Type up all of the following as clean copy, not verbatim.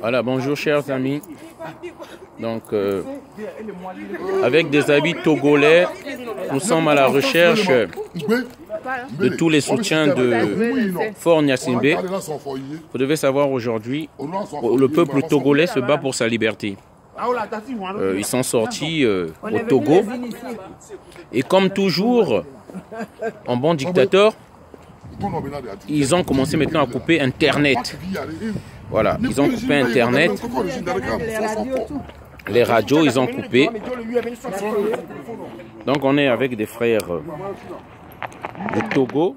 Voilà, bonjour chers amis. Donc, avec des habits togolais, nous sommes à la recherche de tous les soutiens de Fort Gnassingbé. Vous devez savoir aujourd'hui, le peuple togolais se bat pour sa liberté. Ils sont sortis au Togo. Et comme toujours, en bon dictateur, ils ont commencé maintenant à couper Internet. Voilà, ils ont coupé Internet. Les radios, ils ont coupé. Donc on est avec des frères du Togo.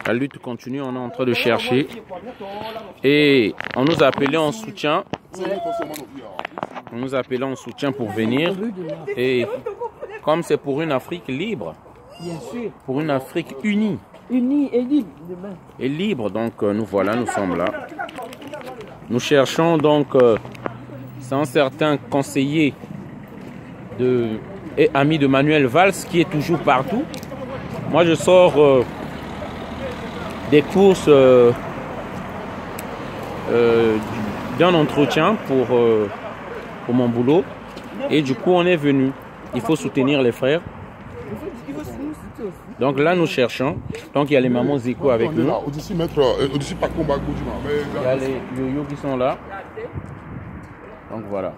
La lutte continue, on est en train de chercher. Et on nous a appelés en soutien. On nous a appelés en soutien pour venir. Et comme c'est pour une Afrique libre, pour une Afrique unie. Unie et libre demain. Et libre, donc nous voilà, nous sommes là. Nous cherchons donc, c'est un certain conseiller et ami de Manuel Valls qui est toujours partout. Moi je sors des courses d'un entretien pour mon boulot. Et du coup on est venu. Il faut soutenir les frères. Donc là, nous cherchons. Donc il y a les mamans Zeko avec nous. Il y a les yo-yo qui sont là. Donc voilà.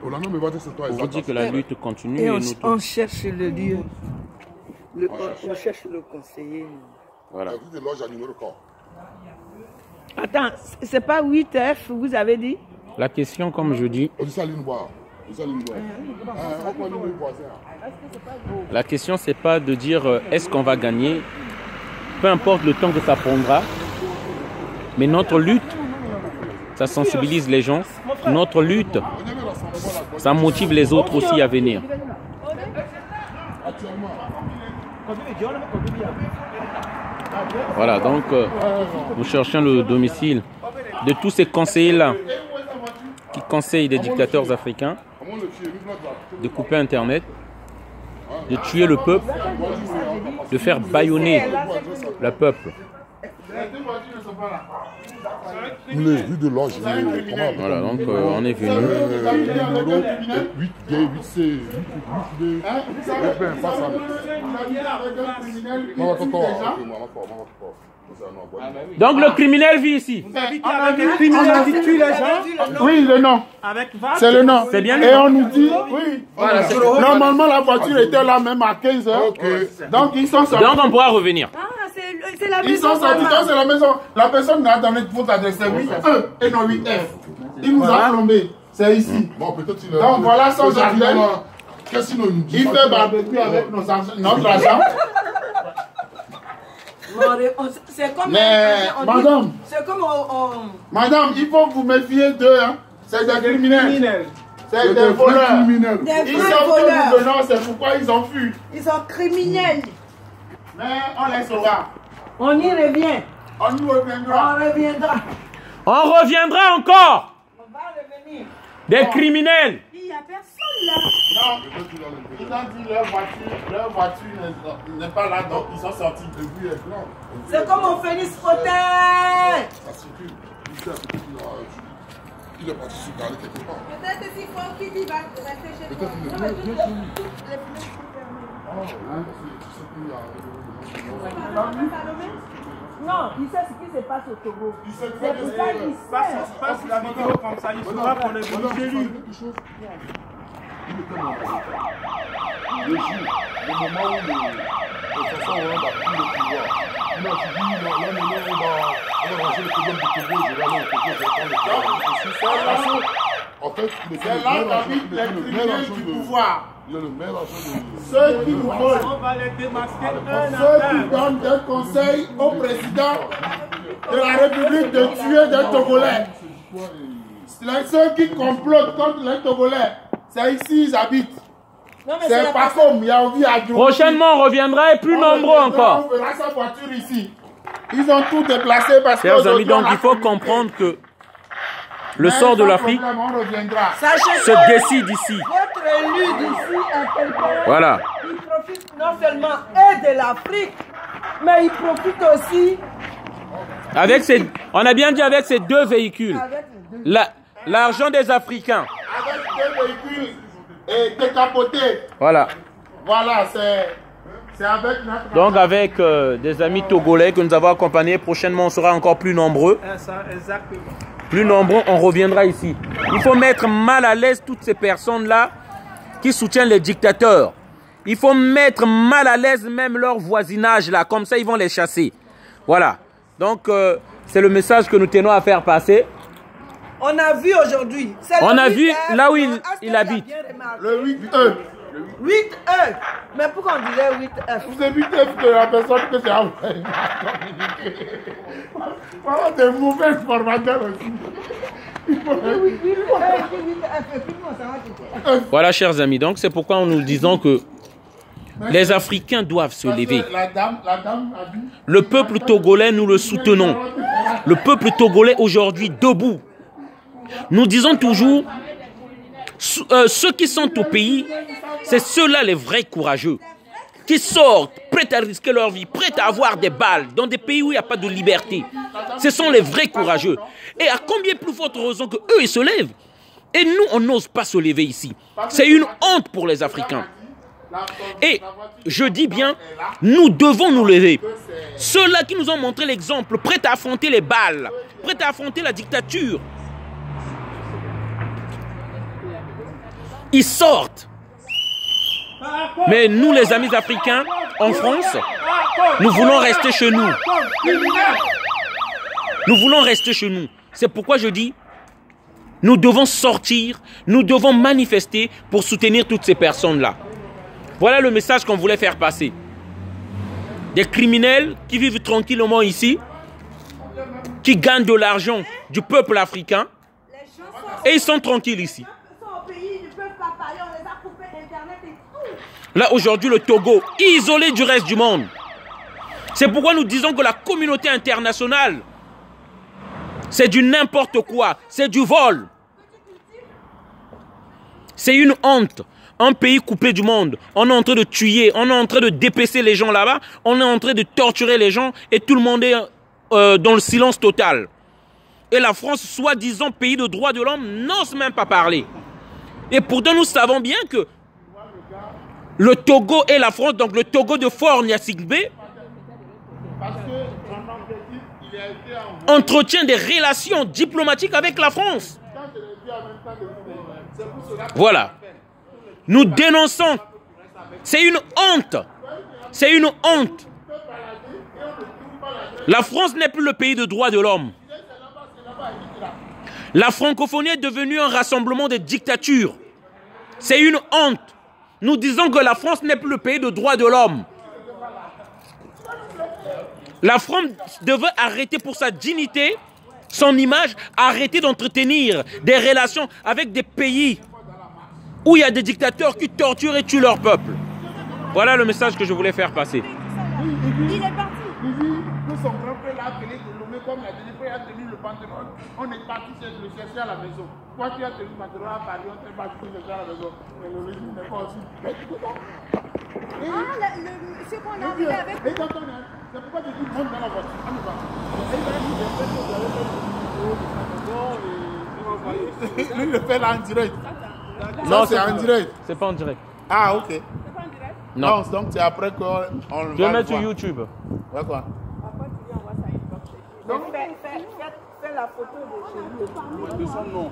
On vous dit que la lutte continue. Et on cherche le lieu. On cherche le conseiller. Voilà. Attends, c'est pas 8F, vous avez dit? La question, comme je dis. La question, c'est pas de dire est-ce qu'on va gagner, peu importe le temps que ça prendra, mais notre lutte, ça sensibilise les gens, notre lutte, ça motive les autres aussi à venir. Voilà, donc nous cherchons le domicile de tous ces conseillers-là qui conseillent des dictateurs africains de couper Internet, de tuer le peuple, de faire bâillonner le peuple. Voilà, donc on est venu. Donc le criminel vit ici. Le criminel qui tue les gens. Oui, le nom. C'est le nom. C'est bien. Et on nous dit, oui. Voilà, normalement la voiture était là même à 15 h. Donc ils sont sortis. Donc on pourra revenir. C'est la maison. Ils sont sortis, donc c'est la maison. La personne n'a donné votre adresse, c'est 8E et non 8F. Il nous a plombé. C'est ici. Donc voilà son jardin. Il fait barbecue avec notre argent. C'est comme madame, c'est comme madame, il faut vous méfier d'eux, hein. C'est des criminels. C'est des voleurs. Ils sont tous venants, c'est pourquoi ils ont fui. Ils sont criminels. Mais on les saura. On y revient. On y reviendra. On reviendra. On reviendra encore. On va revenir. Des criminels. Il n'y a personne là. Non, ils ont dit leur voiture n'est pas là, donc ils sont sortis. C'est comme au Phénix Hotel. Ça circule. Il est parti se garer quelque part. Peut-être s'il faut qu'il va rester chez toi. Non, il sait ce qui se passe au Togo. C'est pour ça qu'il passe la vidéo comme ça, il saura qu'on est venu chez lui. Le jour, le moment où de toute façon on a pris le pouvoir, il a dit là maintenant on va ranger le problème du Togo, je vais aller au Togo, je vais prendre le pouvoir. En fait, c'est là qu'habitent les criminels du pouvoir. Il est le meilleur agent de... Ceux qui nous volent, on va les démasquer. Ceux qui donnent des conseils au président de la République de tuer des Togolais. Ceux qui complotent contre les Togolais, c'est ici ils habitent. C'est pas comme Yaovi Adjou. Prochainement, on reviendra et plus nombreux encore. On verra sa voiture ici. Ils ont tout déplacé parce que... Chers amis, donc il faut comprendre que le sort de l'Afrique se décide ici. Votre élu d'ici, voilà. Il profite non seulement de l'Afrique, mais il profite aussi Avec ces, on a bien dit avec ces 2 véhicules. L'argent des Africains. Avec 2 véhicules décapotés. Voilà. Voilà, c'est avec notre... Donc avec des amis togolais que nous avons accompagnés. Prochainement, on sera encore plus nombreux. Exactement. Plus nombreux, on reviendra ici. Il faut mettre mal à l'aise toutes ces personnes-là qui soutiennent les dictateurs. Il faut mettre mal à l'aise même leur voisinage là. Comme ça, ils vont les chasser. Voilà. Donc, c'est le message que nous tenons à faire passer. On a vu aujourd'hui. On a vu là où il habite. Le 8E. 8E. Mais pourquoi on disait 8F? Vous évitez que la personne que c'est en fait. Voilà des mauvais formateurs aussi. Voilà, chers amis. Donc, c'est pourquoi nous disons que les Africains doivent se lever. La dame a dit... Le peuple togolais, nous le soutenons. Le peuple togolais aujourd'hui debout. Nous disons toujours, ceux qui sont au pays, c'est ceux-là les vrais courageux, qui sortent, prêts à risquer leur vie, prêts à avoir des balles, dans des pays où il n'y a pas de liberté. Ce sont les vrais courageux. Et à combien plus forte raison que eux, ils se lèvent. Et nous, on n'ose pas se lever ici. C'est une honte pour les Africains. Et je dis bien, nous devons nous lever. Ceux-là qui nous ont montré l'exemple, prêts à affronter les balles, prêts à affronter la dictature, ils sortent. Mais nous, les amis africains, en France, nous voulons rester chez nous. Nous voulons rester chez nous. C'est pourquoi je dis, nous devons sortir, nous devons manifester pour soutenir toutes ces personnes-là. Voilà le message qu'on voulait faire passer. Des criminels qui vivent tranquillement ici, qui gagnent de l'argent du peuple africain, et ils sont tranquilles ici. Là, aujourd'hui, le Togo, isolé du reste du monde. C'est pourquoi nous disons que la communauté internationale, c'est du n'importe quoi, c'est du vol. C'est une honte. Un pays coupé du monde, on est en train de tuer, on est en train de dépecer les gens là-bas, on est en train de torturer les gens et tout le monde est dans le silence total. Et la France, soi-disant pays de droits de l'homme, n'ose même pas parler. Et pourtant, nous savons bien que le Togo et la France, donc le Togo de Faure Gnassingbé, entretient des relations diplomatiques avec la France. Voilà. Nous dénonçons. C'est une honte. C'est une honte. La France n'est plus le pays de droits de l'homme. La francophonie est devenue un rassemblement de dictatures. C'est une honte. Nous disons que la France n'est plus le pays de droits de l'homme. La France devait arrêter pour sa dignité, son image, arrêter d'entretenir des relations avec des pays où il y a des dictateurs qui torturent et tuent leur peuple. Voilà le message que je voulais faire passer. Il est parti. Nous sommes grand-père l'a appelé de Lomé comme la dernière fois il a tenu le pantalon. On est parti le chercher à la maison. Toi tu as tenu le pantalon à Paris, on t'est parti le chercher à la maison. Mais le régime n'est pas aussi. Le monsieur qu'on a arrivé avec. C'est pourquoi tu dis monte dans la voiture. On est parti. Lui il le fait là en direct. Non, c'est en direct. C'est pas en direct. Ah, ok. C'est pas en direct? Non. Donc c'est après qu'on le va. Je vais mettre sur YouTube. Ouais, quoi. Après, tu viens, on voit ça une fois. Donc, fais la photo de chez nous. De son nom.